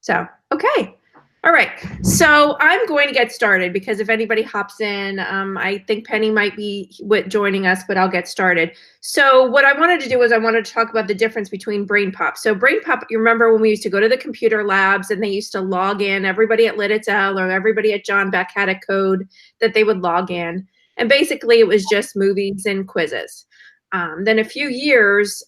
So, okay. All right. So I'm going to get started because if anybody hops in, I think Penny might be joining us, but I'll get started. So what I wanted to do was I wanted to talk about the difference between Brain Pop. So Brain Pop, you remember when we used to go to the computer labs and they used to log in, everybody at Lidditz or everybody at John Beck had a code that they would log in. And basically it was just movies and quizzes. Then a few years,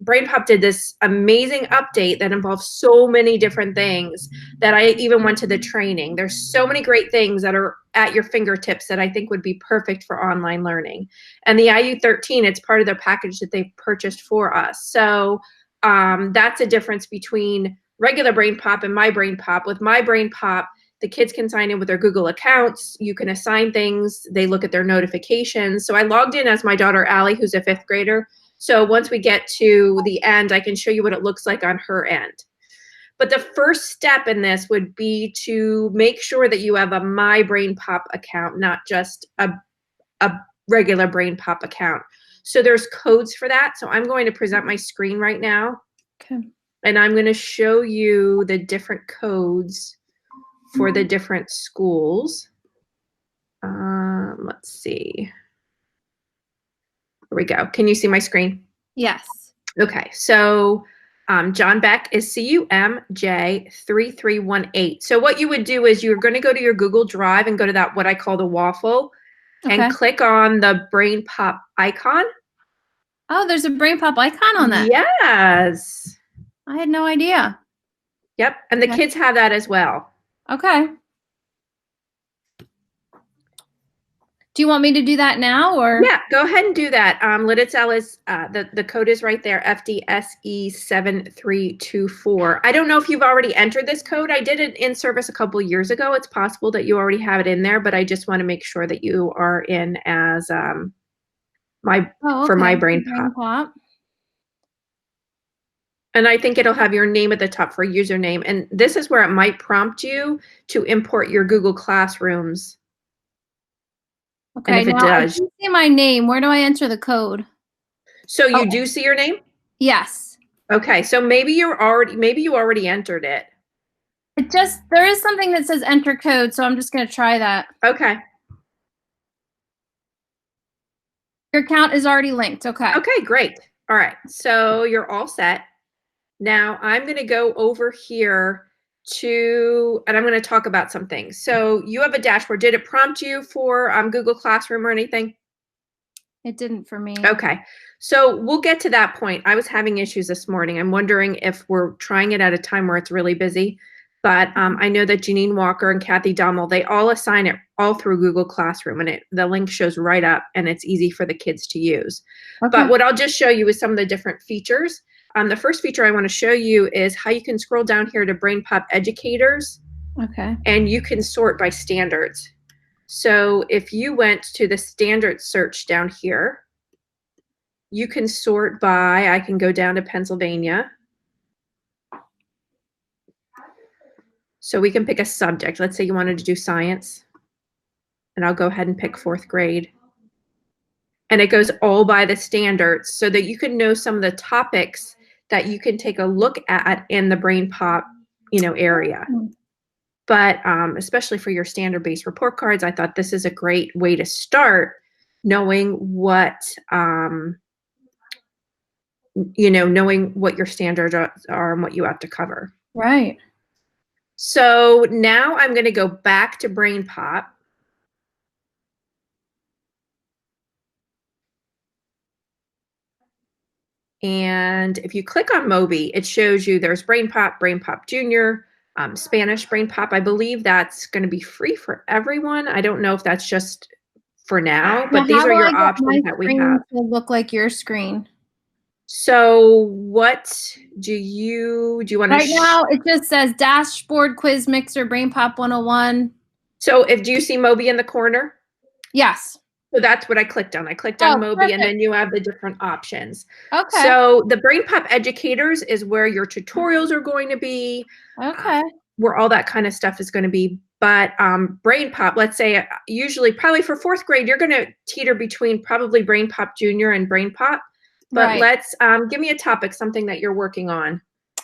Brain Pop did this amazing update that involves so many different things that I even went to the training. There's so many great things that are at your fingertips that I think would be perfect for online learning. And the IU13, it's part of their package that they purchased for us. So that's a difference between regular Brain Pop and My Brain Pop. With My Brain Pop, the kids can sign in with their Google accounts. You can assign things. They look at their notifications. So I logged in as my daughter, Allie, who's a 5th grader. So once we get to the end, I can show you what it looks like on her end. But the first step in this would be to make sure that you have a My Brain Pop account, not just a regular Brain Pop account. So there's codes for that. So I'm going to present my screen right now. Okay. And I'm going to show you the different codes for the different schools. Let's see. Here we go. Can you see my screen? Yes. Okay, so John Beck is CUMJ3318. So what you would do is you're going to go to your Google Drive and go to that, what I call the waffle, and click on the Brain Pop icon. Oh, there's a Brain Pop icon on that. Yes. I had no idea. Yep, and the kids have that as well. Okay. Do you want me to do that now, or? Yeah, go ahead and do that. Lidditz is the code is right there, FDSE7324. I don't know if you've already entered this code. I did it in service a couple years ago. It's possible that you already have it in there, but I just want to make sure that you are in as for My Brain Pop. And I think it'll have your name at the top for username. And this is where it might prompt you to import your Google Classrooms. Okay, and if it does, I do see my name. Where do I enter the code? So you do see your name? Yes. Okay, so maybe you already entered it. There is something that says enter code, so I'm just going to try that. Okay. Your account is already linked. Okay. Okay, great. All right, so you're all set. Now I'm going to go over here and I'm going to talk about some things. So you have a dashboard. Did it prompt you for Google Classroom or anything? It didn't for me. Okay. So we'll get to that point. I was having issues this morning. I'm wondering if we're trying it at a time where it's really busy. But I know that Janine Walker and Kathy Dommel, they all assign it all through Google Classroom, and the link shows right up, and it's easy for the kids to use. Okay. But what I'll just show you is some of the different features. The first feature I want to show you is how you can scroll down here to Brain Pop Educators. Okay. And you can sort by standards. So if you went to the standard search down here, you can sort by, I can go down to Pennsylvania. So we can pick a subject. Let's say you wanted to do science. And I'll go ahead and pick 4th grade. And it goes all by the standards so that you can know some of the topics that you can take a look at in the Brain Pop, area. But especially for your standard-based report cards, I thought this is a great way to start knowing what, knowing what your standards are and what you have to cover. Right. So now I'm going to go back to Brain Pop. And if you click on Moby, it shows you there's Brain Pop Junior, Spanish Brain Pop. I believe that's going to be free for everyone. I don't know if that's just for now, but these are your options that we have. To look like your screen. So what do you want to? Right now, it just says Dashboard Quiz Mixer Brain Pop 101. So do you see Moby in the corner? Yes. So that's what I clicked on. I clicked on Moby, perfect. And then you have the different options. Okay. So the Brain Pop Educators is where your tutorials are going to be. Okay. Where all that kind of stuff is going to be. But Brain Pop, let's say, probably for 4th grade, you're going to teeter between probably Brain Pop Junior and Brain Pop. But let's give me a topic, something that you're working on,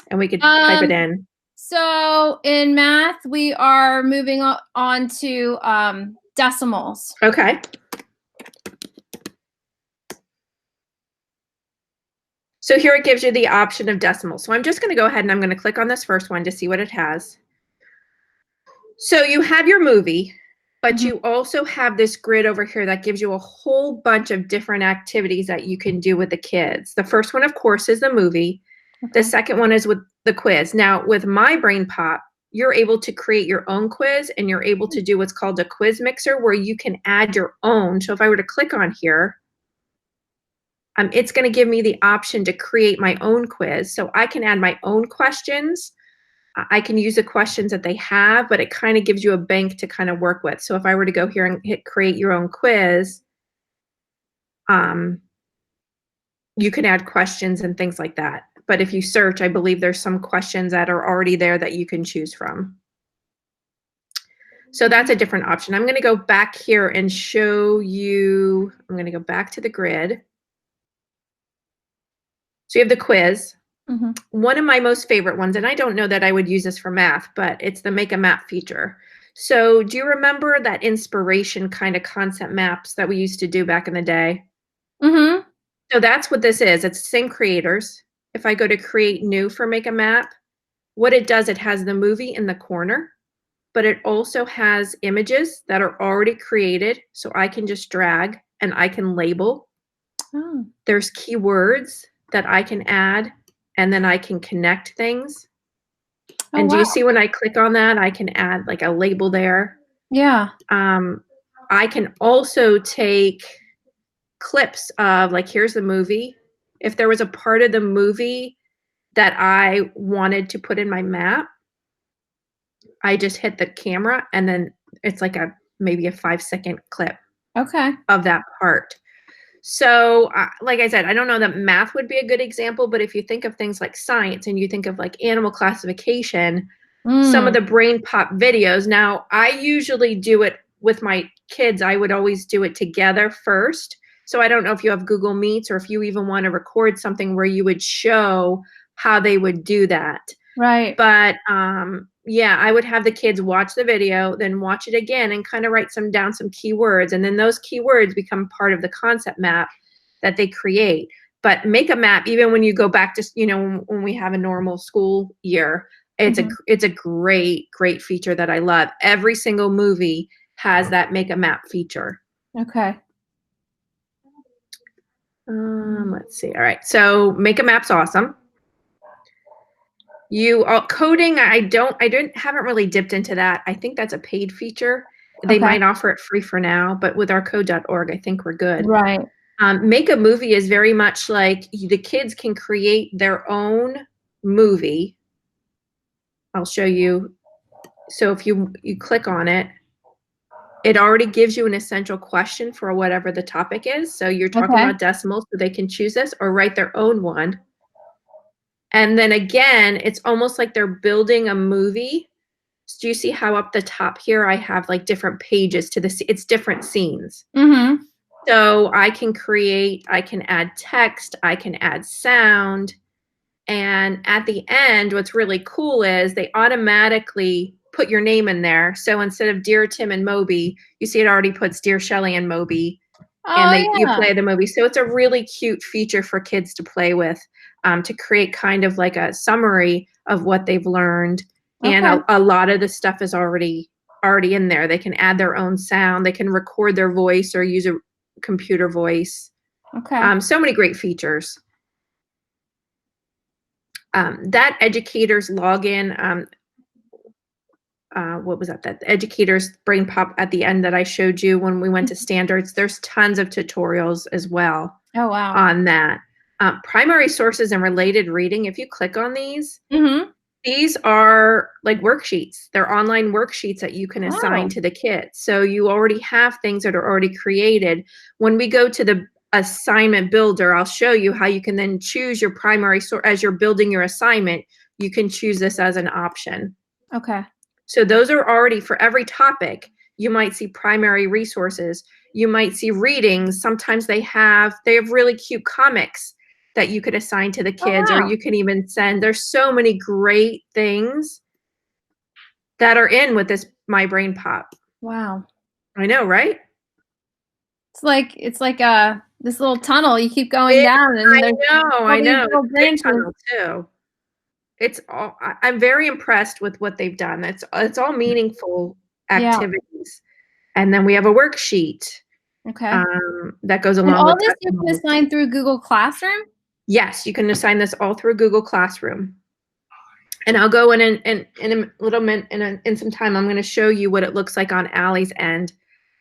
and we could type it in. So in math, we are moving on to decimals. Okay. So here it gives you the option of decimals. So I'm just going to go ahead and I'm going to click on this first one to see what it has. So you have your movie, but you also have this grid over here that gives you a whole bunch of different activities that you can do with the kids. The first one, of course, is the movie. Okay. The second one is with the quiz. Now, with My Brain Pop, you're able to create your own quiz, and you're able to do what's called a quiz mixer where you can add your own. So if I were to click on here, it's going to give me the option to create my own quiz. So I can add my own questions. I can use the questions that they have, but it kind of gives you a bank to kind of work with. So if I were to go here and hit create your own quiz, you can add questions and things like that. But if you search, I believe there's some questions that are already there that you can choose from. So that's a different option. I'm going to go back here and show you, I'm going to go back to the grid. So you have the quiz. One of my most favorite ones, and I don't know that I would use this for math, but it's the Make a Map feature. So do you remember that inspiration kind of concept maps that we used to do back in the day? So that's what this is. It's the same creators. If I go to create new for Make a Map, what it does, it has the movie in the corner, but it also has images that are already created. So I can just drag and I can label. There's keywords that I can add, and then I can connect things. And do you see when I click on that, I can add like a label there? Yeah. I can also take clips of, like, here's the movie. If there was a part of the movie that I wanted to put in my map, I just hit the camera and then it's like maybe a 5-second clip of that part. So like I said, I don't know that math would be a good example, but if you think of things like science and you think of like animal classification, some of the Brain Pop videos, now I usually do it with my kids. I would always do it together first. So I don't know if you have Google Meets or if you even want to record something where you would show how they would do that. Right. But yeah, I would have the kids watch the video, then watch it again and kind of write down some keywords. And then those keywords become part of the concept map that they create. But Make a Map, even when you go back to, you know, when we have a normal school year, it's a great feature that I love. Every single movie has that Make a Map feature. Okay. Let's see. All right. So Make a Map's awesome. Coding, haven't really dipped into that. I think that's a paid feature. They might offer it free for now, but with our code.org, I think we're good. Right. Make a Movie is very much like the kids can create their own movie. I'll show you. So if you click on it, it already gives you an essential question for whatever the topic is. So you're talking about decimals, so they can choose this or write their own one. And then again, it's almost like they're building a movie. So do you see how up the top here I have like different pages to this? It's different scenes. So I can add text, I can add sound. And at the end, what's really cool is they automatically put your name in there. So instead of Dear Tim and Moby, you see it already puts Dear Shelley and Moby. You play the movie. So it's a really cute feature for kids to play with, to create kind of like a summary of what they've learned. And a lot of the stuff is already in there. They can add their own sound. They can record their voice or use a computer voice. So many great features. That educator's login, what was that? That educator's Brain Pop at the end that I showed you when we went to standards. There's tons of tutorials as well. Oh, wow. On that. Primary sources and related reading. If you click on these, these are like worksheets. They're online worksheets that you can assign to the kids. So you already have things that are already created. When we go to the assignment builder, I'll show you how you can then choose your primary source. As you're building your assignment, you can choose this as an option. So those are already, for every topic, you might see primary resources. You might see readings. Sometimes they have really cute comics that you could assign to the kids, or you can even send. There's so many great things that are in with this My Brain Pop. Wow. I know, right? It's like this little tunnel. You keep going down, and there's all I these know. little It's a big branches. tunnel too. It's all. I'm very impressed with what they've done. It's all meaningful Yeah. activities, and then we have a worksheet Okay. that goes And along all with this you can assign through Google Classroom? Yes, you can assign this all through Google Classroom. And I'll go in a little minute, in some time, I'm going to show you what it looks like on Allie's end.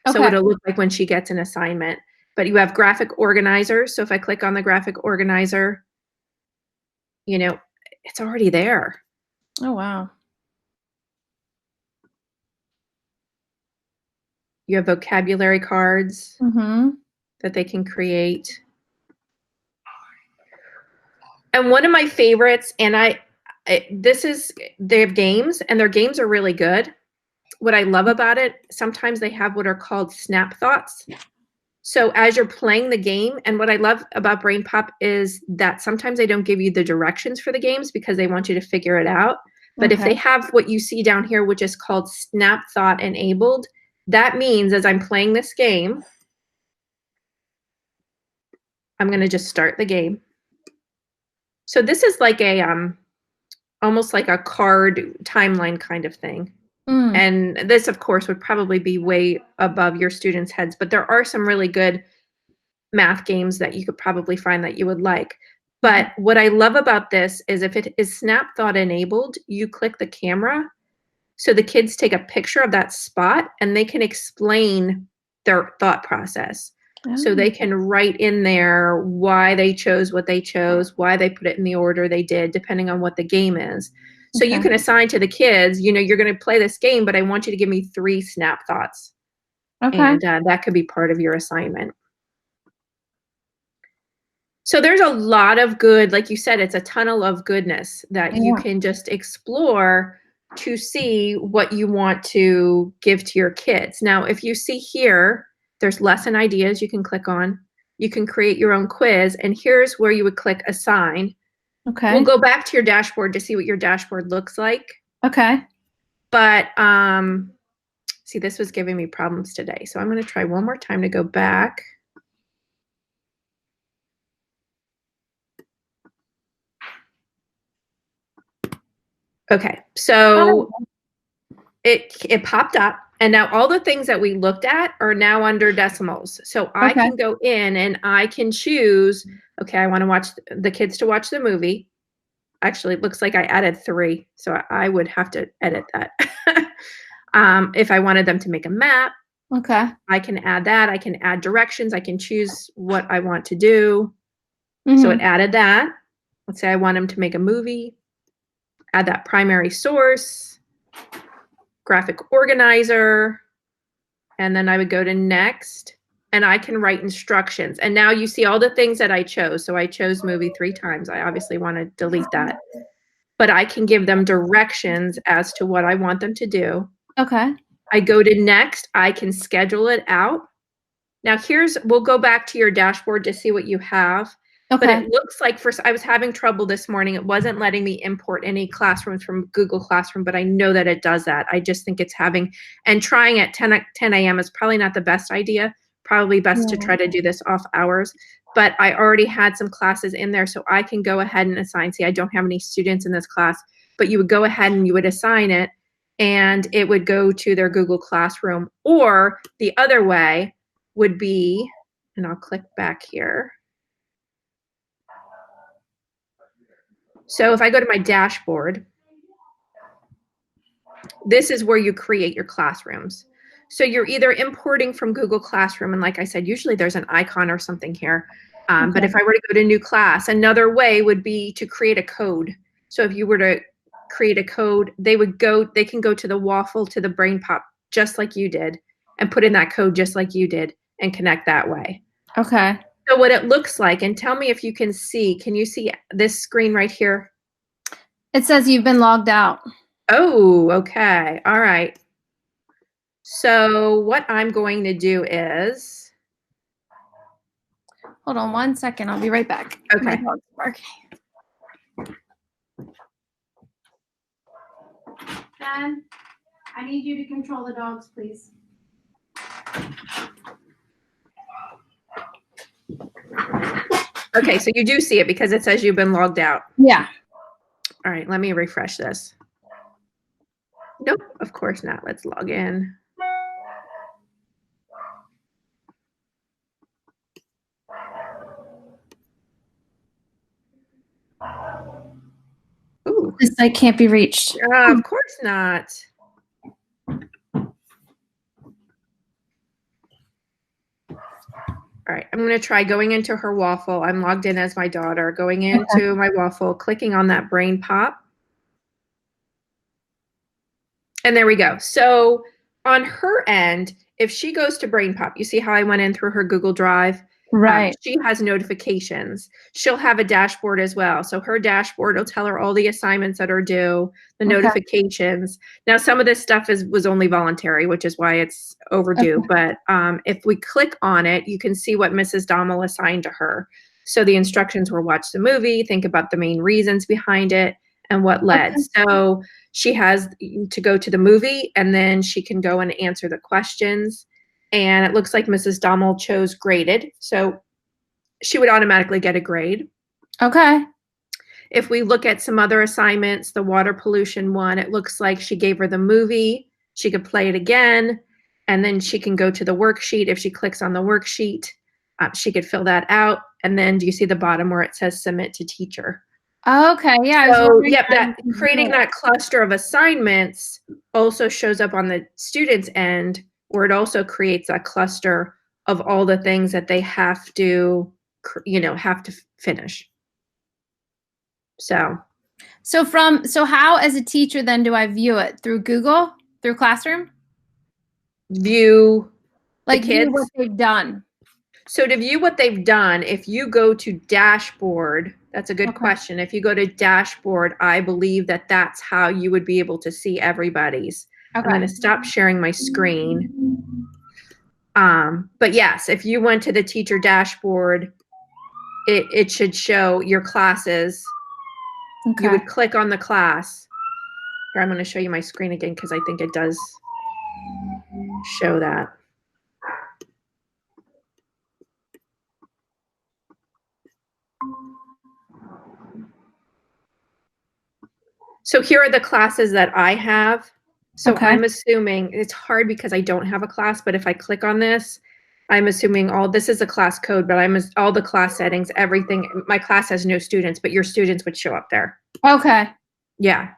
So Okay. it'll look like when she gets an assignment. But you have graphic organizers. So if I click on the graphic organizer, you know, it's already there. Oh, wow. You have vocabulary cards Mm-hmm. that they can create. And one of my favorites, and they have games, and their games are really good. What I love about it, sometimes they have what are called snap thoughts. So as you're playing the game, and what I love about Brain Pop is that sometimes they don't give you the directions for the games because they want you to figure it out. But if Okay. they have what you see down here, which is called Snap Thought Enabled, that means as I'm playing this game, I'm going to just start the game. So this is like a almost like a card timeline kind of thing. Mm. And this, of course, would probably be way above your students' heads, but there are some really good math games that you could probably find that you would like. But what I love about this is if it is Snap Thought enabled, you click the camera. So the kids take a picture of that spot and they can explain their thought process. So they can write in there why they chose what they chose, why they put it in the order they did, depending on what the game is. So you can assign to the kids, you're going to play this game, but I want you to give me 3 snap thoughts. Okay. And that could be part of your assignment. So there's a lot of good, like you said, it's a tunnel of goodness that you can just explore to see what you want to give to your kids. Now, if you see here, there's lesson ideas you can click on. You can create your own quiz, and here's where you would click assign. Okay. We'll go back to your dashboard to see what your dashboard looks like. Okay. But see, this was giving me problems today. So I'm going to try one more time to go back. Okay, so it popped up, and now all the things that we looked at are now under decimals. So I can go in and I can choose, okay, I want to watch the kids to watch the movie. Actually, it looks like I added 3, so I would have to edit that. If I wanted them to make a map, I can add that. I can add directions. I can choose what I want to do. So it added that. Let's say I want them to make a movie. Add that primary source, graphic organizer, and then I would go to next, and I can write instructions. And now you see all the things that I chose. So I chose movie 3 times. I obviously want to delete that. But I can give them directions as to what I want them to do. Okay. I go to next. I can schedule it out. Now we'll go back to your dashboard to see what you have. But it looks like I was having trouble this morning. It wasn't letting me import any classrooms from Google Classroom, but I know that it does that. I just think it's and trying at 10 a.m. is probably not the best idea. Probably best to try to do this off hours. But I already had some classes in there, so I can go ahead and assign. See, I don't have any students in this class, but you would go ahead and you would assign it, and it would go to their Google Classroom. Or the other way would be, and I'll click back here. So if I go to my dashboard, this is where you create your classrooms. So you're either importing from Google Classroom, and like I said, usually there's an icon or something here. But if I were to go to new class, another way would be to create a code. So if you were to create a code, they can go to the waffle, to the Brain Pop, just like you did, and put in that code just like you did and connect that way. Okay. So what it looks like, and tell me if you can you see this screen right here? It says you've been logged out. Oh, okay. All right. So what I'm going to do is, hold on 1 second. I'll be right back. Okay. My dog's barking. Dad? I need you to control the dogs, please. Okay, so you do see it because it says you've been logged out. Yeah. All right, let me refresh this. Nope, of course not. Let's log in. Ooh. This site can't be reached. Of course not. All right, I'm going to try going into her waffle. I'm logged in as my daughter. Going into my waffle, clicking on that brain pop. And there we go. So on her end, if she goes to brain pop, you see how I went in through her Google Drive? Right. She has notifications. She'll have a dashboard as well. So her dashboard will tell her all the assignments that are due, the notifications. Now, some of this stuff was only voluntary, which is why it's overdue. But if we click on it, you can see what Mrs. Dommel assigned to her. So the instructions were watch the movie, think about the main reasons behind it, and what led. So she has to go to the movie, and then she can go and answer the questions. And it looks like Mrs. Dommel chose graded. So she would automatically get a grade. Okay. If we look at some other assignments, the water pollution one, it looks like she gave her the movie. She could play it again, and then she can go to the worksheet. If she clicks on the worksheet, she could fill that out. And then do you see the bottom where it says submit to teacher? Okay, yeah. So, yep, that creating that cluster of assignments also shows up on the student's end, where it also creates a cluster of all the things that they have to, have to finish. So how as a teacher then do I view it? Through Google? Through Classroom? View like view what they've done. So to view what they've done, if you go to dashboard, that's a good question. If you go to dashboard, I believe that that's how you would be able to see everybody's. I'm going to stop sharing my screen. But yes, if you went to the teacher dashboard, it should show your classes. You would click on the class. Here, I'm going to show you my screen again because I think it does show that. So here are the classes that I have. So I'm assuming, it's hard because I don't have a class, but if I click on this, I'm assuming this is a class code, but all the class settings, everything, my class has no students, but your students would show up there. Okay. Yeah.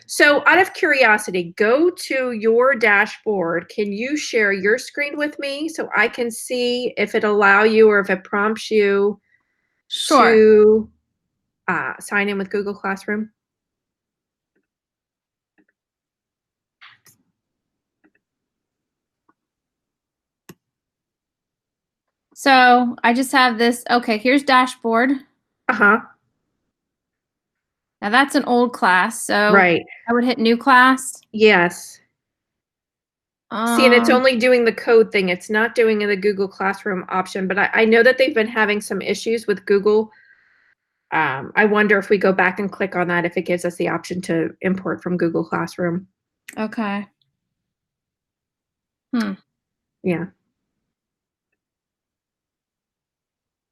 So out of curiosity, go to your dashboard. Can you share your screen with me so I can see if it allow you or if it prompts you to sign in with Google Classroom? So I just have this. Okay, here's dashboard. Uh-huh. Now that's an old class, so right. I would hit new class. Yes. See, and it's only doing the code thing. It's not doing the Google Classroom option, but I know that they've been having some issues with Google. I wonder if we go back and click on that, if it gives us the option to import from Google Classroom. Okay. Yeah.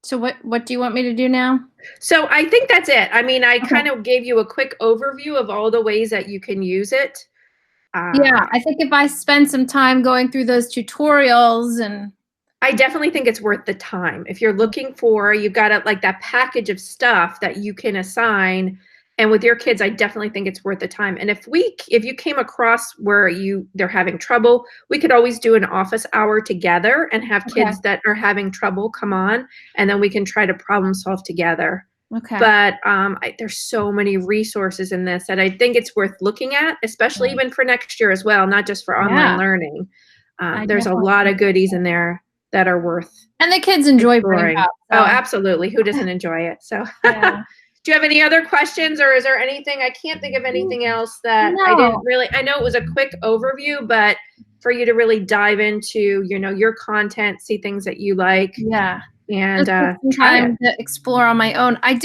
So what do you want me to do now? So I think that's it. I mean, I kind of gave you a quick overview of all the ways that you can use it. Yeah, I think if I spend some time going through those tutorials, and I definitely think it's worth the time. If you're looking for, you've got like that package of stuff that you can assign. And with your kids, I definitely think it's worth the time. And if you came across where they're having trouble, we could always do an office hour together and have kids that are having trouble come on, and then we can try to problem solve together. Okay. But there's so many resources in this that I think it's worth looking at, especially even for next year as well, not just for online learning. There's a lot of goodies in there that are worth. And the kids enjoy brain pop. So. Oh, absolutely. Who doesn't enjoy it? So. Yeah. Do you have any other questions, or is there anything? I can't think of anything else that I didn't really. I know it was a quick overview, but for you to really dive into, your content, see things that you like. Yeah. And try to explore on my own. I do